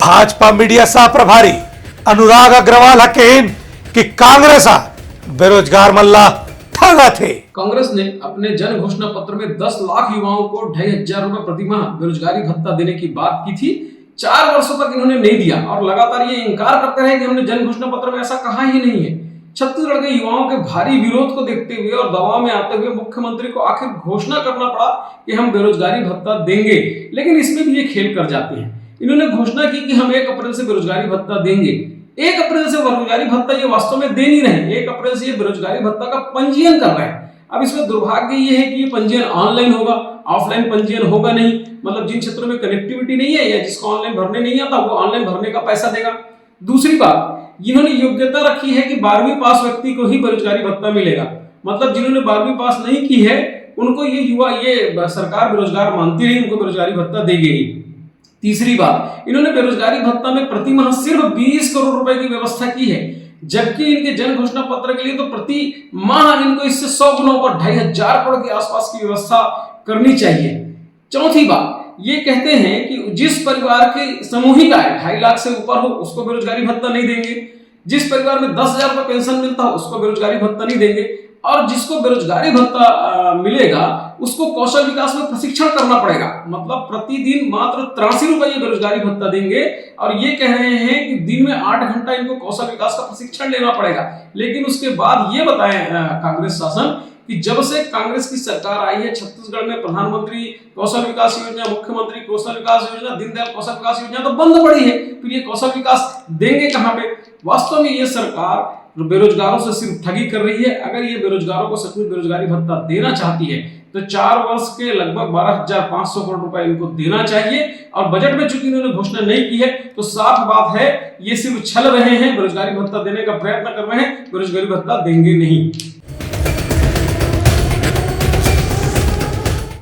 Bhajpa media सह प्रभारी अनुराग अग्रवाल हकेन कि कांग्रेस बेरोजगार मल्ला ठगा थे। कांग्रेस ने अपने जन घोषणा पत्र में 10 लाख युवाओं को 2500 रुपए प्रति माह बेरोजगारी भत्ता देने की बात की थी। 4 वर्षों तक इन्होंने नहीं दिया और लगातार ये इंकार करते रहे कि हमने जन घोषणा पत्र में ऐसा कहा ही नहीं है। छत्तीसगढ़ के युवाओं के भारी विरोध को देखते हुए और दबाव में आते हुए मुख्यमंत्री को आखिर घोषणा करना पड़ा कि हम बेरोजगारी भत्ता देंगे, लेकिन इसमें भी ये खेल कर जाते हैं। इन्होंने घोषणा की कि हम 1 अप्रैल से बेरोजगारी भत्ता देंगे। 1 अप्रैल से बेरोजगारी भत्ता ये वास्तव में दे नहीं रहे। 1 अप्रैल से ये बेरोजगारी भत्ता का पंजीयन कर रहे हैं। अब इसमें दुर्भाग्य ये है कि ये पंजीयन ऑनलाइन होगा, ऑफलाइन पंजीयन होगा नहीं। मतलब जिन क्षेत्रों में कनेक्टिविटी नहीं है या जिसको ऑनलाइन भरने नहीं आता वो ऑनलाइन भरने का पैसा देगा। दूसरी बात, जिन्होंने योग्यता रखी है कि 12वीं पास व्यक्ति को ही बेरोजगारी भत्ता मिलेगा। मतलब जिन्होंने 12वीं पास नहीं की है उनको ये सरकार बेरोजगार मानती नहीं, उनको बेरोजगारी भत्ता देगी ही। तीसरी बात, इन्होंने बेरोजगारी भत्ता में प्रति माह सिर्फ 20 करोड़ रुपए की व्यवस्था की है, जबकि इनके जन घोषणा पत्र के लिए तो प्रति माह इनको इससे 100 गुना ऊपर 2500 करोड़ के आसपास की व्यवस्था करनी चाहिए। चौथी बात, ये कहते हैं कि जिस परिवार की सामूहिक आय 2.5 लाख से ऊपर हो उसको बेरोजगारी भत्ता नहीं देंगे, जिस परिवार में 10,000 रुपए पेंशन मिलता हो उसको बेरोजगारी भत्ता नहीं देंगे, और जिसको बेरोजगारी भत्ता मिलेगा उसको कौशल विकास में प्रशिक्षण करना पड़ेगा। मतलब प्रतिदिन मात्र 83 रुपए ये बेरोजगारी भत्ता देंगे और ये कह रहे हैं कि दिन में 8 घंटा इनको कौशल विकास का प्रशिक्षण लेना पड़ेगा। लेकिन उसके बाद ये बताएं कांग्रेस शासन कि जब से कांग्रेस की सरकार आई है छत्तीसगढ़ में प्रधानमंत्री कौशल विकास योजना, मुख्यमंत्री कौशल विकास योजना, दीनदयाल कौशल विकास योजना तो बंद पड़ी है। फिर ये कौशल विकास देंगे कहां पे? वास्तव में ये सरकार बेरोजगारों से सिर्फ ठगी कर रही है। अगर ये बेरोजगारों को सचमुच बेरोजगारी भत्ता देना चाहती है तो 4 वर्ष के लगभग 12,500 करोड़ रुपए इनको देना चाहिए। और बजट में चूंकि इन्होंने घोषणा नहीं की है तो साफ बात है ये सिर्फ छल रहे हैं, बेरोजगारी भत्ता देने का प्रयत्न कर रहे हैं, बेरोजगारी भत्ता देंगे नहीं।